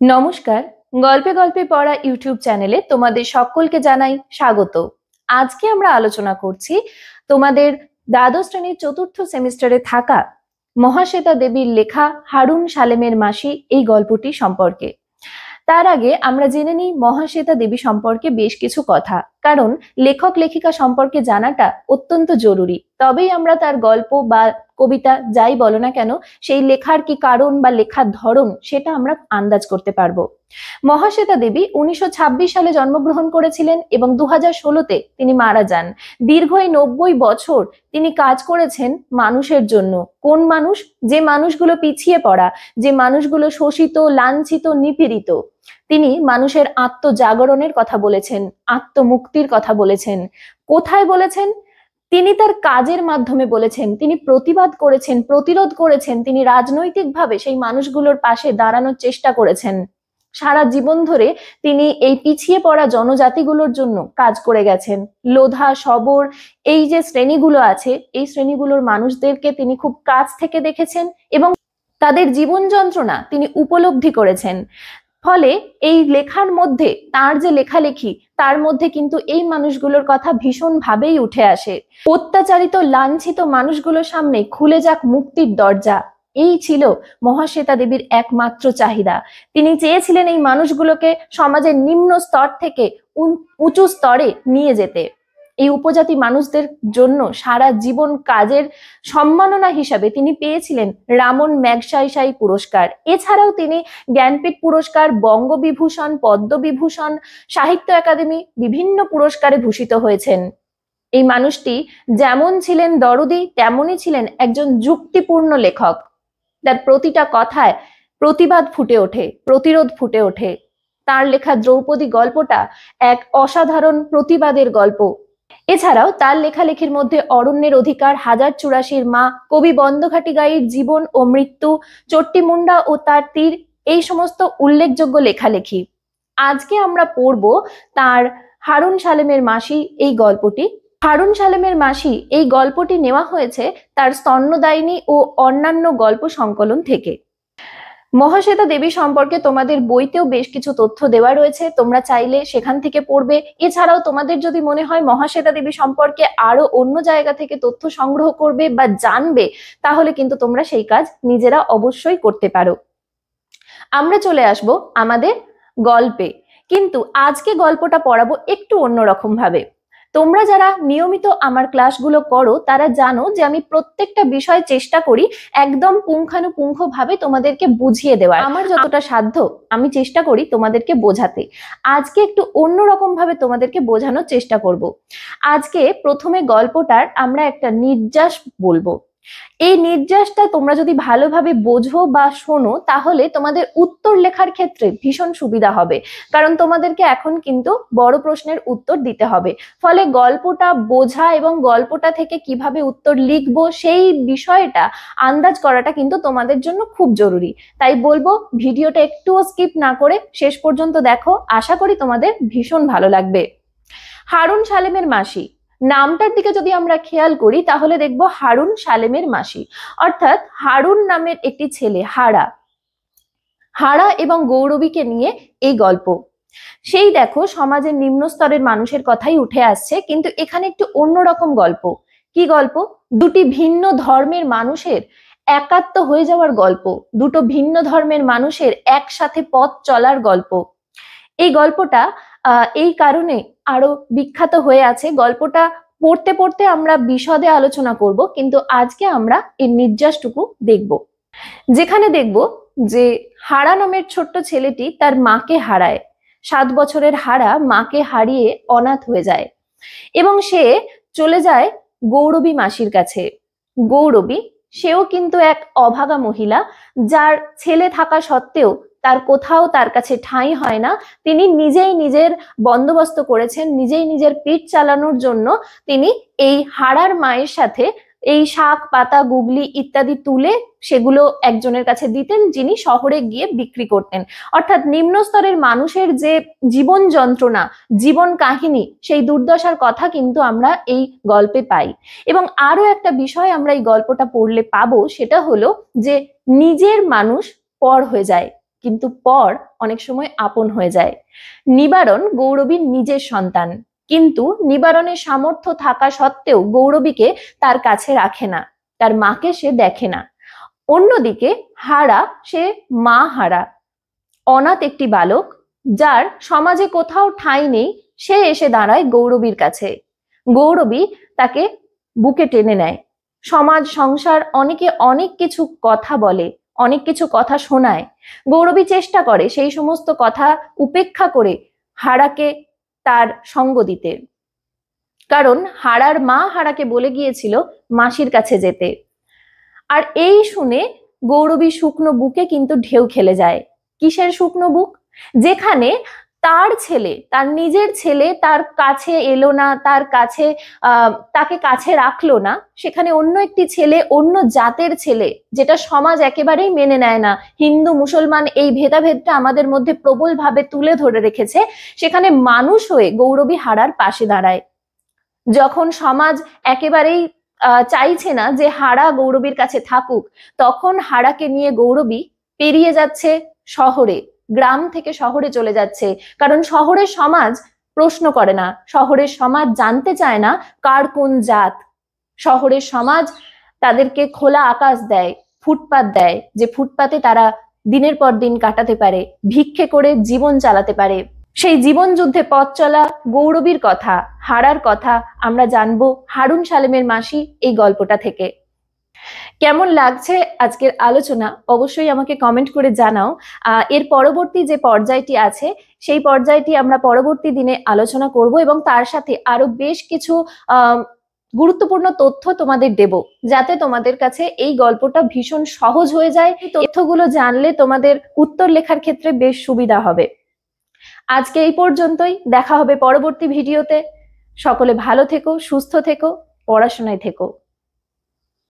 নমস্কার। গল্পে গল্পে পড়া ইউটিউব চ্যানেলে তোমাদের সকলকে জানাই স্বাগত। আজকে আমরা আলোচনা করছি তোমাদের দ্বাদশ শ্রেণীর চতুর্থ সেমিস্টারে থাকা মহাশ্বেতা দেবীর লেখা হারুন সালেমের মাসি এই গল্পটি সম্পর্কে। তার আগে আমরা জেনে নিই মহাশ্বেতা দেবী সম্পর্কে বেশ কিছু কথা, কারণ লেখক লেখিকা সম্পর্কে জানাটা অত্যন্ত জরুরি। তবেই আমরা তার গল্প বা কবিতা যাই বলো না কেন সেই লেখার কি কারণ বা লেখার ধরন সেটা আমরা আন্দাজ করতে পারবো। মহাশ্বেতা দেবী 1926 সালে জন্মগ্রহণ করেছিলেন এবং 2016-তে তিনি মারা যান। দীর্ঘ এই 90 বছর তিনি কাজ করেছেন মানুষের জন্য। কোন মানুষ? যে মানুষগুলো পিছিয়ে পড়া, যে মানুষগুলো শোষিত, লাঞ্ছিত, নিপীড়িত। তিনি মানুষের আত্মজাগরণের কথা বলেছেন, আত্মমুক্তির কথা বলেছেন। কোথায় বলেছেন? তিনি তার কাজের মাধ্যমে বলেছেন, তিনি প্রতিবাদ করেছেন, প্রতিরোধ করেছেন, তিনি রাজনৈতিকভাবে সেই মানুষগুলোর পাশে দাঁড়ানোর চেষ্টা করেছেন। সারা জীবন ধরে তিনি এই পিছিয়ে পড়া জনজাতিগুলোর জন্য কাজ করে গেছেন। লোধা, সবর এই যে শ্রেণীগুলো আছে, এই শ্রেণীগুলোর মানুষদেরকে তিনি খুব কাছ থেকে দেখেছেন এবং তাদের জীবন যন্ত্রণা তিনি উপলব্ধি করেছেন। ফলে এই লেখার মধ্যে, তার যে লেখালেখি, তার মধ্যে কিন্তু এই মানুষগুলোর কথা ভীষণভাবেই উঠে আসে। অত্যাচারিত, লাঞ্ছিত মানুষগুলোর সামনে খুলে যাক মুক্তির দরজা, এই ছিল মহাশ্বেতা দেবীর একমাত্র চাহিদা। তিনি চেয়েছিলেন এই মানুষগুলোকে সমাজের নিম্ন স্তর থেকে উঁচু স্তরে নিয়ে যেতে। এই উপজাতি মানুষদের জন্য সারা জীবন কাজের সম্মাননা হিসাবে তিনি পেয়েছিলেন রামন ম্যাগসাইসাই পুরস্কার। এছাড়াও তিনি জ্ঞানপীঠ পুরস্কার, বঙ্গবিভূষণ, পদ্মবিভূষণ, সাহিত্য একাডেমি বিভিন্ন পুরস্কারে ভূষিত হয়েছেন। এই মানুষটি যেমন ছিলেন দরদি, তেমনই ছিলেন একজন যুক্তিপূর্ণ লেখক। তার প্রতিটা কথায় প্রতিবাদ ফুটে ওঠে, প্রতিরোধ ফুটে ওঠে। তার লেখা দ্রৌপদী গল্পটা এক অসাধারণ প্রতিবাদের গল্প। এছাড়াও তার লেখালেখির মধ্যে অরণ্যের অধিকার, হাজার চুরাশির মা, কবি বন্দঘাটি গাইর জীবন ও মৃত্যু, চট্টিমুন্ডা ও তার তীর, এই সমস্ত উল্লেখযোগ্য লেখালেখি। আজকে আমরা পড়ব তার হারুন সালেমের মাসি এই গল্পটি। হারুন সালেমের মাসি এই গল্পটি নেওয়া হয়েছে তার স্তন্যদায়িনী ও অন্যান্য গল্প সংকলন থেকে। মহাশ্বেতা দেবী সম্পর্কে তোমাদের বইতেও বেশ কিছু তথ্য দেওয়া রয়েছে, তোমরা চাইলে সেখান থেকে পড়বে। এছাড়াও তোমাদের যদি মনে হয় মহাশ্বেতা দেবী সম্পর্কে আরো অন্য জায়গা থেকে তথ্য সংগ্রহ করবে বা জানবে, তাহলে কিন্তু তোমরা সেই কাজ নিজেরা অবশ্যই করতে পারো। আমরা চলে আসব আমাদের গল্পে, কিন্তু আজকে গল্পটা পড়াবো একটু অন্যরকম ভাবে। তোমরা যারা নিয়মিত আমার ক্লাসগুলো করো তারা জানো যে আমি প্রত্যেকটা বিষয় চেষ্টা করি একদম পুঙ্খানুপুঙ্খভাবে তোমাদেরকে বুঝিয়ে দেওয়ার। আমার যতটা সাধ্য আমি চেষ্টা করি তোমাদেরকে বোঝাতে। আজকে একটু অন্যরকম ভাবে তোমাদেরকে বোঝানোর চেষ্টা করব। আজকে প্রথমে গল্পটার আমরা একটা নির্যাস বলবো। এই নির্যাসটা তোমরা যদি ভালোভাবে বোঝো বা শোনো তাহলে তোমাদের উত্তর লেখার ক্ষেত্রে ভীষণ সুবিধা হবে, কারণ তোমাদেরকে এখন কিন্তু বড় প্রশ্নের উত্তর দিতে হবে। ফলে গল্পটা বোঝা এবং গল্পটা থেকে কিভাবে উত্তর লিখবো সেই বিষয়টা আন্দাজ করাটা কিন্তু তোমাদের জন্য খুব জরুরি। তাই বলবো ভিডিওটা একটুও স্কিপ না করে শেষ পর্যন্ত দেখো, আশা করি তোমাদের ভীষণ ভালো লাগবে। হারুন সালেমের মাসি নামটার দিকে যদি আমরা খেয়াল করি তাহলে দেখবো হারুন সালেমের মাসি, অর্থাৎ হারুন নামের একটি ছেলে হারা এবং গৌরবীকে নিয়ে এই গল্প। সেই দেখো সমাজের নিম্ন স্তরের মানুষের কথাই উঠে আসছে, কিন্তু এখানে একটু অন্যরকম গল্প। কি গল্প? দুটি ভিন্ন ধর্মের মানুষের একাত্ম হয়ে যাওয়ার গল্প, দুটো ভিন্ন ধর্মের মানুষের একসাথে পথ চলার গল্প। এই গল্পটা এই কারণে আরো বিখ্যাত হয়ে আছে। গল্পটা পড়তে পড়তে আমরা বিশদে আলোচনা করব, কিন্তু আজকে আমরা এর নির্যাসটুকু দেখব। যেখানে দেখব যে হারা নামের ছোট্ট ছেলেটি তার মাকে হারায়। 7 বছরের হারা মাকে হারিয়ে অনাথ হয়ে যায় এবং সে চলে যায় গৌরবী মাসির কাছে। গৌরবী সেও কিন্তু এক অভাগা মহিলা, যার ছেলে থাকা সত্ত্বেও তার কোথাও তার কাছে ঠাঁই হয় না। তিনি নিজেই নিজের বন্দোবস্ত করেছেন, নিজেই নিজের পিঠ চালানোর জন্য তিনি এই হারার মায়ের সাথে এই শাক, পাতা, গুগলি ইত্যাদি তুলে সেগুলো একজনের কাছে দিতেন, যিনি শহরে গিয়ে বিক্রি করতেন। অর্থাৎ নিম্ন স্তরের মানুষের যে জীবন যন্ত্রণা, জীবন কাহিনী, সেই দুর্দশার কথা কিন্তু আমরা এই গল্পে পাই। এবং আরো একটা বিষয় আমরা এই গল্পটা পড়লে পাবো, সেটা হলো যে নিজের মানুষ পর হয়ে যায়, কিন্তু পর অনেক সময় আপন হয়ে যায়। নিবারণ গৌরবীর নিজের সন্তান, কিন্তু নিবারণের সামর্থ্য থাকা সত্ত্বেও গৌরবীকে তার কাছে রাখে না, তার মাকে সে দেখে না। অন্যদিকে হারা, সে মা হারা, অনাথ একটি বালক, যার সমাজে কোথাও ঠাঁই নেই, সে এসে দাঁড়ায় গৌরবীর কাছে। গৌরবী তাকে বুকে টেনে নেয়। সমাজ সংসার অনেকে অনেক কিছু কথা বলে, অনেক কিছু কথা শোনায়। গৌরবী চেষ্টা করে সেই সমস্ত কথা উপেক্ষা করে হারাকে তার সঙ্গ দিতে, কারণ হারার মা হারাকে বলে গিয়েছিল মাসির কাছে যেতে। আর এই শুনে গৌরবী শুকনো বুকে কিন্তু ঢেউ খেলে যায়। কিসের শুকনো বুক? যেখানে তার ছেলে, তার নিজের ছেলে তার কাছে এলো না, তার কাছে তাকে কাছে রাখলো না, সেখানে অন্য একটি ছেলে, অন্য জাতের ছেলে, যেটা সমাজ একেবারেই মেনে নেয় না। হিন্দু মুসলমান এই ভেদাভেদটা আমাদের মধ্যে প্রবলভাবে তুলে ধরে রেখেছে। সেখানে মানুষ হয়ে গৌরবী হারার পাশে দাঁড়ায়। যখন সমাজ একেবারেই চাইছে না যে হারা গৌরবীর কাছে থাকুক, তখন হারাকে নিয়ে গৌরবী পেরিয়ে যাচ্ছে শহরে, গ্রাম থেকে শহরে চলে যাচ্ছে। কারণ শহরের সমাজ প্রশ্ন করে না, শহরের সমাজ জানতে চায় না কার কোন জাত। শহরের সমাজ তাদেরকে খোলা আকাশ দেয়, ফুটপাত দেয়, যে ফুটপাতে তারা দিনের পর দিন কাটাতে পারে, ভিক্ষে করে জীবন চালাতে পারে। সেই জীবন যুদ্ধে পথ চলা গৌরবীর কথা, হারার কথা আমরা জানবো হারুন সালেমের মাসি এই গল্পটা থেকে। কেমন লাগছে আজকের আলোচনা অবশ্যই আমাকে কমেন্ট করে জানাও। এর পরবর্তী যে পর্যায়টি আছে সেই পর্যায়টি আমরা পরবর্তী দিনে আলোচনা করব, এবং তার সাথে আরো বেশ কিছু গুরুত্বপূর্ণ তথ্য তোমাদের দেব, যাতে তোমাদের কাছে এই গল্পটা ভীষণ সহজ হয়ে যায়। এই তথ্যগুলো জানলে তোমাদের উত্তর লেখার ক্ষেত্রে বেশ সুবিধা হবে। আজকে এই পর্যন্তই, দেখা হবে পরবর্তী ভিডিওতে। সকলে ভালো থেকো, সুস্থ থেকো, পড়াশোনায় থেকো।